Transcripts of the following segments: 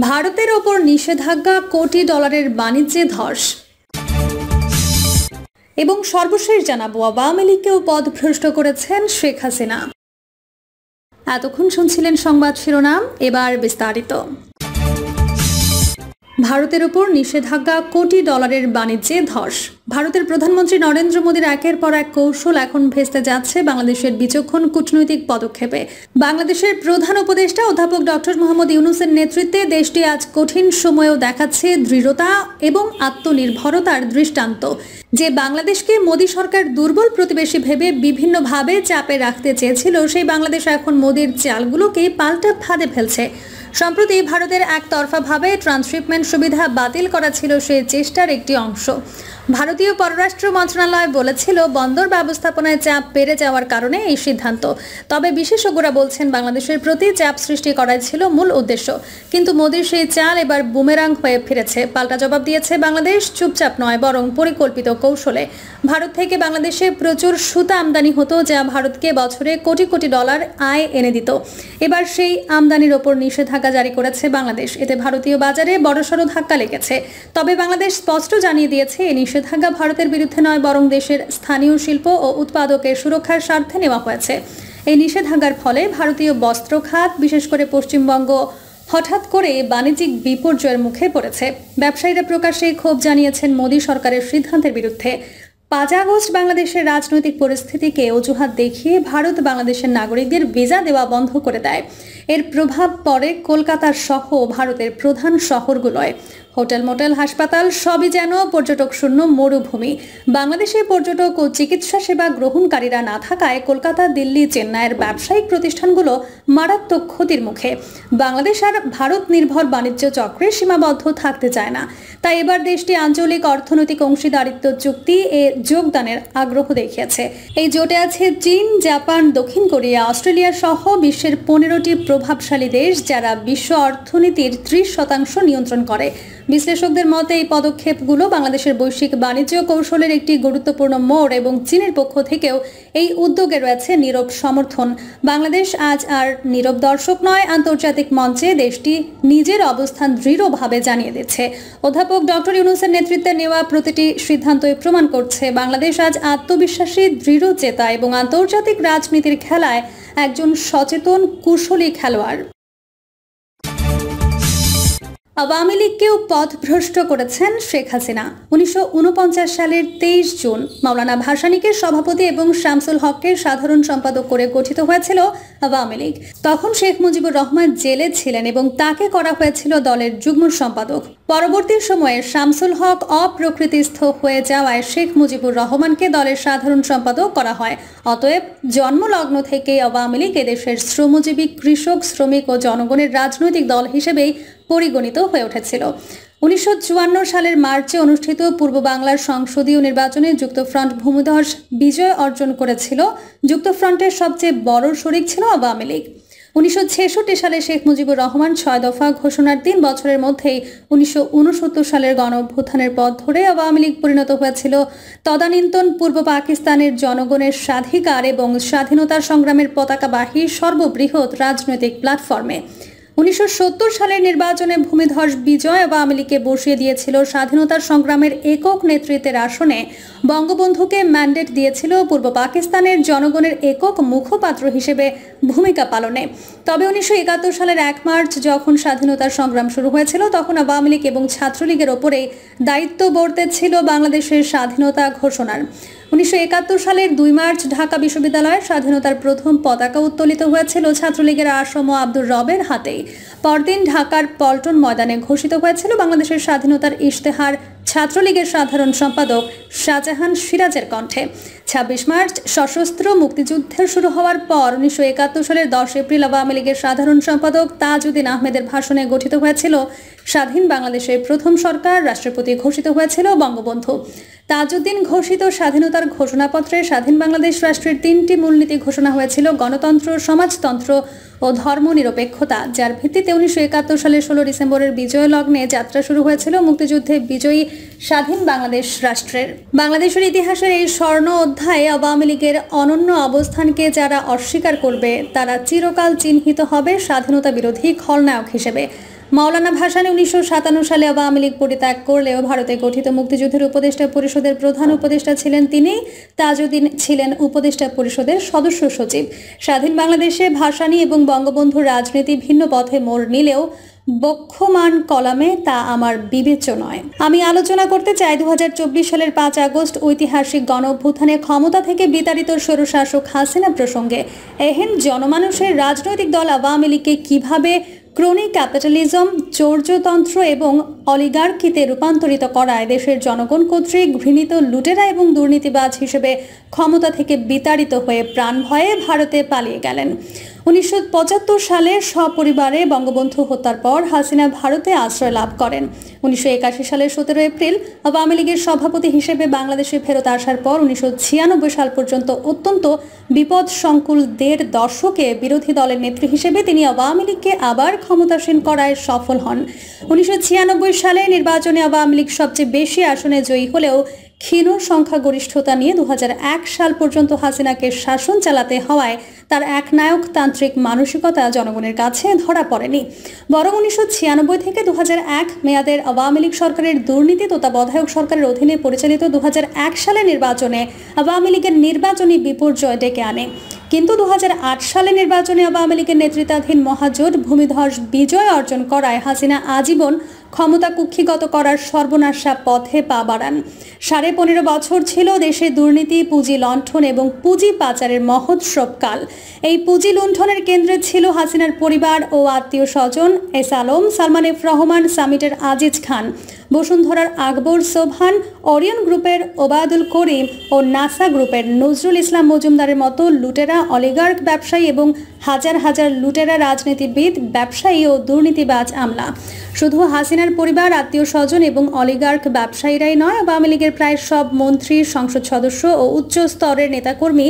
ভারতের ওপর নিষেধাজ্ঞা, কোটি ডলারের বাণিজ্যে ধস। এবং সর্বশেষ জানাবো, আওয়ামী লীগকেও পদভ্রষ্ট করেছেন শেখ হাসিনা। এতক্ষণ শুনছিলেন সংবাদ শিরোনাম, এবার বিস্তারিত। ভারতের ওপর নিষেধাজ্ঞা, কোটি ডলারের বাণিজ্যে ধস। ভারতের প্রধানমন্ত্রী নরেন্দ্র মোদীর একের পর এক কৌশল এখন ভেস্তে যাচ্ছে বাংলাদেশের বিচক্ষণ কূটনৈতিক পদক্ষেপে। বাংলাদেশের প্রধান উপদেষ্টা অধ্যাপক ডক্টর মোহাম্মদ ইউনূসের নেতৃত্বে দেশটি আজ কঠিন সময়েও দেখাচ্ছে দৃঢ়তা এবং আত্মনির্ভরতার দৃষ্টান্ত। যে বাংলাদেশকে মোদী সরকার দুর্বল প্রতিবেশী ভেবে বিভিন্নভাবে চাপে রাখতে চেয়েছিল, সেই বাংলাদেশ এখন মোদীর চালগুলোকে পাল্টা ফাঁদে ফেলছে। সম্প্রতি ভারতের একতরফাভাবে ট্রান্সশিপমেন্ট সুবিধা বাতিল করা ছিল সেই চেষ্টার একটি অংশ। ভারতীয় পররাষ্ট্র মন্ত্রণালয় বলেছিল, বন্দর ব্যবস্থাপনায় চাপ বেড়ে যাওয়ার কারণে এই সিদ্ধান্ত। তবে বিশেষজ্ঞরা বলছেন, বাংলাদেশের প্রতি চাপ সৃষ্টি করাই ছিল মূল উদ্দেশ্য। কিন্তু মোদীর সেই চাল এবার বুমেরাং হয়ে ফিরেছে। পাল্টা জবাব দিয়েছে বাংলাদেশ, চুপচাপ নয় বরং পরিকল্পিত কৌশলে। ভারত থেকে বাংলাদেশে প্রচুর সুতা আমদানি হতো, যা ভারতকে বছরে কোটি কোটি ডলার আয় এনে দিত। এবার সেই আমদানির ওপর নিষেধাজ্ঞা জারি করেছে বাংলাদেশ। এতে ভারতীয় বাজারে বড়সড় ধাক্কা লেগেছে। তবে বাংলাদেশ স্পষ্ট জানিয়ে দিয়েছে, এই নিষেধাজ্ঞা ভারতের বিরুদ্ধে নয়, বরং দেশের স্থানীয় শিল্প ও উৎপাদকের সুরক্ষার স্বার্থে নেওয়া হয়েছে। এই নিষেধাজ্ঞার ফলে ভারতীয় বস্ত্র খাত, বিশেষ করে পশ্চিমবঙ্গ, হঠাৎ করে বাণিজ্যিক বিপর্যয়ের মুখে পড়েছে। ব্যবসায়ীরা প্রকাশ্যে ক্ষোভ জানিয়েছেন মোদী সরকারের সিদ্ধান্তের বিরুদ্ধে। 5 আগস্ট বাংলাদেশের রাজনৈতিক পরিস্থিতিকে অজুহাত দেখিয়ে ভারত বাংলাদেশের নাগরিকদের ভিসা দেওয়া বন্ধ করে দেয়। এর প্রভাব পড়ে কলকাতা সহ ভারতের প্রধান শহরগুলোয়। হোটেল, মোটেল, হাসপাতাল সবই যেন পর্যটক শূন্য মরুভূমি। বাংলাদেশে পর্যটক ও চিকিৎসা সেবা গ্রহণকারীরা না থাকায় কলকাতা, দিল্লি, চেন্নাইয়ের ব্যবসায়িক প্রতিষ্ঠানগুলো মারাত্মক ক্ষতির মুখে। বাংলাদেশ আর ভারত নির্ভর বাণিজ্য চক্রে সীমাবদ্ধ থাকতে চায় না। তাই এবার দেশটি আঞ্চলিক অর্থনৈতিক অংশীদারিত্ব চুক্তি এ যোগদানের আগ্রহ দেখিয়েছে। এই জোটে আছে চীন, জাপান, দক্ষিণ কোরিয়া, অস্ট্রেলিয়া সহ বিশ্বের 15টি প্রভাবশালী দেশ, যারা বিশ্ব অর্থনীতির 30% নিয়ন্ত্রণ করে। বিশ্লেষকদের মতে এই পদক্ষেপগুলো বাংলাদেশের বৈশ্বিক বাণিজ্য কৌশলের একটি গুরুত্বপূর্ণ মোড় এবং চীনের পক্ষ থেকেও এই উদ্যোগে রয়েছে নীরব সমর্থন। বাংলাদেশ আজ আর নীরব দর্শক নয়, আন্তর্জাতিক মঞ্চে দেশটি নিজের অবস্থান দৃঢ়ভাবে জানিয়ে দিচ্ছে। অধ্যাপক ডক্টর ইউনূসের নেতৃত্বে নেওয়া প্রতিটি সিদ্ধান্তই প্রমাণ করছে বাংলাদেশ আজ আত্মবিশ্বাসী, দৃঢ়চেতা এবং আন্তর্জাতিক রাজনীতির খেলায় একজন সচেতন, কুশলী খেলোয়াড়। আওয়ামী লীগকেও পথভ্রষ্ট করেছেন শেখ হাসিনা। 1949 সালের 23 জুন মাওলানা ভাসানীকে সভাপতি এবং শামসুল হককে সাধারণ সম্পাদক করে গঠিত হয়েছিল আওয়ামী লীগ। তখন শেখ মুজিবুর রহমান জেলে ছিলেন এবং তাকে করা হয়েছিল দলের যুগ্ম সম্পাদক। পরবর্তী সময়ে শামসুল হক অপ্রকৃতিস্থ হয়ে যাওয়ায় শেখ মুজিবুর রহমানকে দলের সাধারণ সম্পাদক করা হয়। অতএব জন্মলগ্ন থেকে আওয়ামী লীগ এদেশের শ্রমজীবী, কৃষক, শ্রমিক ও জনগণের রাজনৈতিক দল হিসেবেই পরিগণিত হয়ে উঠেছিল। 1954 সালের মার্চে অনুষ্ঠিত পূর্ব বাংলার সংসদীয় নির্বাচনে যুক্তফ্রন্ট ভূমিধস বিজয় অর্জন করেছিল। যুক্তফ্রন্টের সবচেয়ে বড় শরিক ছিল আওয়ামী লীগ। 1966 সালে শেখ মুজিবুর রহমান 6 দফা ঘোষণার 3 বছরের মধ্যেই 1969 সালের গণ অভ্যুত্থানের পথ ধরে আওয়ামী লীগ পরিণত হয়েছিল তদানীন্তন পূর্ব পাকিস্তানের জনগণের স্বাধিকার এবং স্বাধীনতার সংগ্রামের পতাকাবাহী সর্ববৃহৎ রাজনৈতিক প্ল্যাটফর্মে। 1970 সালের নির্বাচনে ভূমিধস বিজয় আওয়ামী লীগকে বসিয়ে দিয়েছিল স্বাধীনতার সংগ্রামের একক নেতৃত্বের আসনে। বঙ্গবন্ধুকে ম্যান্ডেট দিয়েছিল পূর্ব পাকিস্তানের জনগণের একক মুখপাত্র হিসেবে ভূমিকা পালনে। তবে 1971 সালের 1 মার্চ যখন স্বাধীনতার সংগ্রাম শুরু হয়েছিল, তখন আওয়ামী লীগ এবং ছাত্রলীগের ওপরে দায়িত্ব বর্তেছিল বাংলাদেশের স্বাধীনতা ঘোষণার। 1971 সালের 2 মার্চ ঢাকা বিশ্ববিদ্যালয়ের স্বাধীনতার প্রথম পতাকা উত্তোলিত হয়েছিল ছাত্রলীগের আসম আব্দুর রবের হাতেই। পরদিন ঢাকার পল্টন ময়দানে ঘোষিত হয়েছিল বাংলাদেশের স্বাধীনতার ইশতেহার ছাত্রলীগের সাধারণ সম্পাদক শাহজাহান সিরাজের কণ্ঠে। 26 মার্চ সশস্ত্র মুক্তিযুদ্ধ শুরু হওয়ার পর 1971 সালের 10 এপ্রিল আওয়ামী লীগের সাধারণ সম্পাদক তাজউদ্দিন আহমেদের ভাষণে গঠিত হয়েছিল স্বাধীন বাংলাদেশের প্রথম সরকার। রাষ্ট্রপতি ঘোষিত হয়েছিল বঙ্গবন্ধু। তাজউদ্দিন ঘোষিত স্বাধীনতার ঘোষণাপত্রে স্বাধীন বাংলাদেশ রাষ্ট্রের 3টি মূলনীতি ঘোষণা হয়েছিল: গণতন্ত্র, সমাজতন্ত্র ও ধর্মনিরপেক্ষতা, যার ভিত্তিতে 1971 সালের 16 ডিসেম্বরের বিজয় লগ্নে যাত্রা শুরু হয়েছিল মুক্তিযুদ্ধে বিজয়ী স্বাধীন বাংলাদেশ রাষ্ট্রের। বাংলাদেশের ইতিহাসের এই স্বর্ণ অধ্যায়ে আওয়ামী লীগের অনন্য অবস্থানকে যারা অস্বীকার করবে, তারা চিরকাল চিহ্নিত হবে স্বাধীনতা বিরোধী খলনায়ক হিসেবে। মাওলানা ভাসানী 1957 সালে আওয়ামী লীগ পরিত্যাগ করলেও ভারতে গঠিত মুক্তিযুদ্ধের উপদেষ্টা পরিষদের প্রধান উপদেষ্টা ছিলেন তিনি। তাজউদ্দিন ছিলেন উপদেষ্টা পরিষদের সদস্য সচিব। স্বাধীন বাংলাদেশে ভাসানী এবং বঙ্গবন্ধুর রাজনীতি ভিন্ন পথে মোড় নিলেও বক্ষমান কলামে তা আমার বিবেচ্য নয়। আমি আলোচনা করতে চাই 2024 সালের 5 আগস্ট ঐতিহাসিক গণ অভ্যুত্থানে ক্ষমতা থেকে বিতাড়িত স্বৈরশাসক হাসিনা প্রসঙ্গে। এহেন জনমানুষের রাজনৈতিক দল আওয়ামী লীগকে কিভাবে ক্রোনি ক্যাপিটালিজম, চৌর্যতন্ত্র এবং অলিগার্কিতে রূপান্তরিত করায় দেশের জনগণ কর্তৃক ঘৃণিত লুটেরা এবং দুর্নীতিবাজ হিসেবে ক্ষমতা থেকে বিতাড়িত হয়ে প্রাণ ভয়ে ভারতে পালিয়ে গেলেন। 1975 সালে সপরিবারে বঙ্গবন্ধু হত্যার পর হাসিনা ভারতে আশ্রয় লাভ করেন। 1981 সালের 17 এপ্রিল আওয়ামী লীগের সভাপতি হিসেবে বাংলাদেশে ফেরত আসার পর 1996 সাল পর্যন্ত অত্যন্ত বিপদসংকুল 1.5 দশকে বিরোধী দলের নেত্রী হিসেবে তিনি আওয়ামী লীগকে আবার ক্ষমতাসীন করায় সফল হন। 1996 সালে নির্বাচনে আওয়ামী লীগ সবচেয়ে বেশি আসনে জয়ী হলেও ক্ষীণ সংখ্যাগরিষ্ঠতা নিয়ে 2001 সাল পর্যন্ত হাসিনাকে শাসন চালাতে হওয়ায় তার একনায়কতান্ত্রিক মানসিকতা জনগণের কাছে ধরা পড়েনি। বরং 1996 থেকে 2001 মেয়াদের আওয়ামী লীগ সরকারের দুর্নীতি তত্ত্বাবধায়ক সরকারের অধীনে পরিচালিত 2001 সালের নির্বাচনে আওয়ামী লীগের নির্বাচনী বিপর্যয় ডেকে আনে। কিন্তু 2008 সালে নির্বাচনে আওয়ামী লীগের নেতৃত্বাধীন মহাজোট ভূমিধস বিজয় অর্জন করায় হাসিনা আজীবন ক্ষমতা কুক্ষিগত করার সর্বনাশা পথে পা বাড়ান। 15.5 বছর ছিল দেশে দুর্নীতি, পুঁজি লণ্ঠন এবং পুঁজি পাচারের মহোৎসব কাল। এই পুঁজি লুণ্ঠনের কেন্দ্রে ছিল হাসিনার পরিবার ও আত্মীয় স্বজন, এস আলম, সালমান এফ রহমান, সামিটের আজিজ খান, বসুন্ধরার আকবর সোবহান, ওরিয়ন গ্রুপের ওবায়দুল করিম ও নাসা গ্রুপের নজরুল ইসলাম মজুমদারের মতো লুটেরা, অলিগার্ক ব্যবসায়ী এবং হাজার হাজার লুটেরা রাজনীতিবিদ, ব্যবসায়ী ও দুর্নীতিবাজ আমলা। শুধু হাসিনার পরিবার, আত্মীয় স্বজন এবং অলিগার্ক ব্যবসায়ীরাই নয়, আওয়ামী লীগের প্রায় সব মন্ত্রী, সংসদ সদস্য ও উচ্চ স্তরের নেতাকর্মী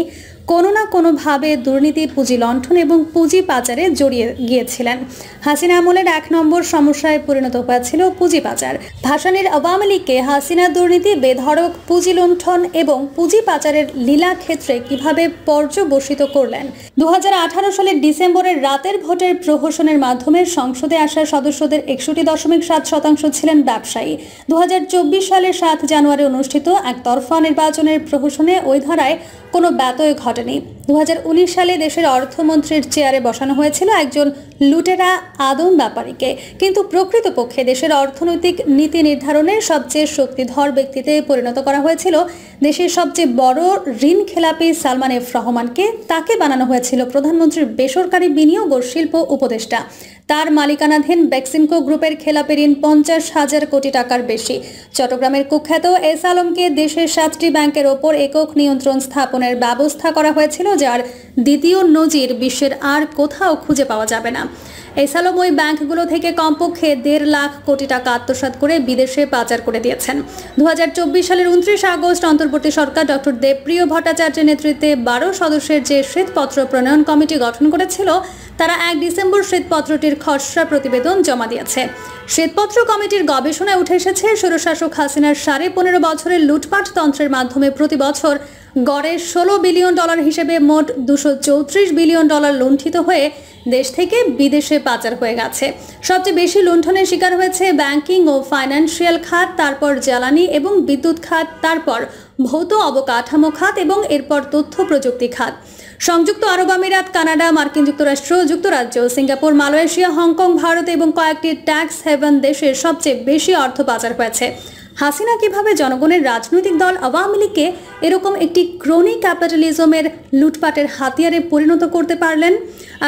কোনো না কোনোভাবে দুর্নীতি, পুঁজি লণ্ঠন এবং পুঁজি পাচারে জড়িয়ে গিয়েছিলেন। হাসিনা আমলের 1 নম্বর সমস্যায় পরিণত হয়েছিল পুঁজি পাচার। ভাসানীর আওয়ামী লীগকে হাসিনা দুর্নীতি, বেধড়ক পুঁজি লুণ্ঠন এবং পুঁজি পাচারের লীলা ক্ষেত্রে কিভাবে পর্যবসিত করলেন। 2018 সালের ডিসেম্বরের রাতের ভোটের প্রহসনের মাধ্যমে সংসদে আসা সদস্যদের 61.7% ছিলেন ব্যবসায়ী। 2024 সালের 7 জানুয়ারি অনুষ্ঠিত একতরফা নির্বাচনের প্রহসনে ওই ধারায় কোনো ব্যত্যয় ঘটেনি। 2019 সালে দেশের অর্থমন্ত্রীর চেয়ারে বসানো হয়েছিল একজন লুটেরা আদম ব্যাপারীকে, কিন্তু প্রকৃতপক্ষে দেশের অর্থনৈতিক নীতি নির্ধারণের সবচেয়ে শক্তিধর ব্যক্তিতে পরিণত করা হয়েছিল দেশের সবচেয়ে বড় ঋণ খেলাপি সালমান এফ রহমানকে। তাকে বানানো হয়েছিল প্রধানমন্ত্রীর বেসরকারি বিনিয়োগ ও শিল্প উপদেষ্টা। তার মালিকানাধীন বেক্সিমকো গ্রুপের খেলাপি ঋণ 50,000 কোটি টাকার বেশি। চট্টগ্রামের কুখ্যাত এস আলমকে দেশের 7টি ব্যাংকের ওপর একক নিয়ন্ত্রণ স্থাপনের ব্যবস্থা করা হয়েছিল, যার দ্বিতীয় নজির বিশ্বের আর কোথাও খুঁজে পাওয়া যাবে না। এস আলম ওই ব্যাংকগুলো থেকে কমপক্ষে 1.5 লাখ কোটি টাকা আত্মসাৎ করে বিদেশে পাচার করে দিয়েছেন। 2024 সালের 29 আগস্ট অন্তর্বর্তী সরকার ডক্টর দেবপ্রিয় ভট্টাচার্যের নেতৃত্বে 12 সদস্যের যে শ্বেতপত্র প্রণয়ন কমিটি গঠন করেছিল, তারা 1 ডিসেম্বর শ্বেতপত্রটির খসড়া প্রতিবেদন জমা দিয়েছে। শ্বেতপত্র কমিটির গবেষণায় উঠে এসেছে স্বৈরশাসক হাসিনার 15.5 বছরের লুটপাট তন্ত্রের মাধ্যমে প্রতি বছর গড়ে $16 বিলিয়ন হিসেবে মোট $234 বিলিয়ন লুণ্ঠিত হয়ে দেশ থেকে বিদেশে পাচার হয়ে গেছে। সবচেয়ে বেশি লুণ্ঠনের শিকার হয়েছে ব্যাংকিং ও ফাইন্যান্সিয়াল খাত, তারপর জ্বালানি এবং বিদ্যুৎ খাত, তারপর ভৌত অবকাঠামো খাত এবং এরপর তথ্য প্রযুক্তি খাত। সংযুক্ত আরব আমিরাত, কানাডা, মার্কিন যুক্তরাষ্ট্র, যুক্তরাজ্য, সিঙ্গাপুর, মালয়েশিয়া, হংকং, ভারত এবং কয়েকটি ট্যাক্স হেভেন দেশের সবচেয়ে বেশি অর্থ পাচার হয়েছে। হাসিনা কিভাবে জনগণের রাজনৈতিক দল আওয়ামী লীগকে এরকম একটি ক্রোনি ক্যাপিটালিজমের লুটপাটের হাতিয়ারে পরিণত করতে পারলেন?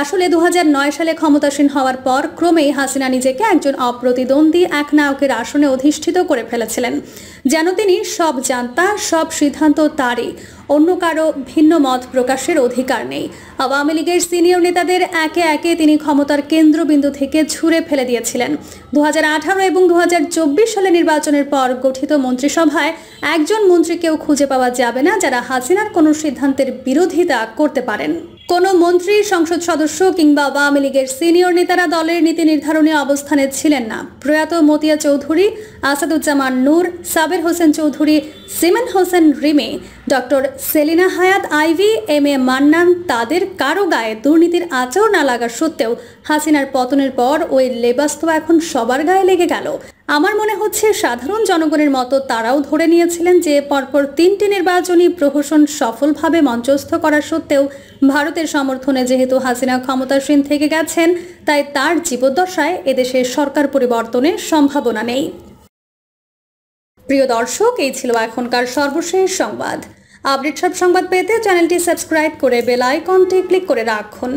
আসলে 2009 সালে ক্ষমতাসীন হওয়ার পর ক্রমেই হাসিনা নিজেকে একজন অপ্রতিদ্বন্দ্বী একনায়কের আসনে অধিষ্ঠিত করে ফেলেছিলেন। যেন তিনি সব জানতা, সব সিদ্ধান্ত তারই, অন্য কারো ভিন্ন মত প্রকাশের অধিকার নেই। আওয়ামী লীগের সিনিয়র নেতাদের একে একে তিনি ক্ষমতার কেন্দ্রবিন্দু থেকে ছুঁড়ে ফেলে দিয়েছিলেন। 2018 এবং 2024 সালে নির্বাচনের পর গঠিত মন্ত্রিসভায় একজন মন্ত্রীকেও খুঁজে পাওয়া যাবে না যারা হাসিনার কোনো সিদ্ধান্তের বিরোধিতা করতে পারেন। কোনো মন্ত্রী, সংসদ সদস্য কিংবা আওয়ামী লীগের সিনিয়র নেতারা দলের নীতি নির্ধারণী অবস্থানে ছিলেন না। প্রয়াত মতিয়া চৌধুরী, আসাদুজ্জামান নূর, সাবের হোসেন চৌধুরী, সিমেন হোসেন রিমি, ডক্টর সেলিনা হায়াত আইভি, এম এ মান্নান, তাদের কারো গায়ে দুর্নীতির আঁচড় না লাগা সত্ত্বেও হাসিনার পতনের পর ওই লেবাস তো এখন সবার গায়ে লেগে গেল। আমার মনে হচ্ছে সাধারণ জনগণের মতো তারাও ধরে নিয়েছিলেন যে পরপর 3টি নির্বাচনী প্রহসন সফলভাবে মঞ্চস্থ করা সত্ত্বেও ভারতের সমর্থনে যেহেতু হাসিনা ক্ষমতাসীন থেকে গেছেন, তাই তার জীবদ্দশায় এদেশের সরকার পরিবর্তনের সম্ভাবনা নেই। প্রিয় দর্শক, এই ছিল এখনকার সর্বশেষ সংবাদ। আপডেট সব সংবাদ পেতে চ্যানেলটি সাবস্ক্রাইব করে বেল আইকনটি ক্লিক করে রাখুন।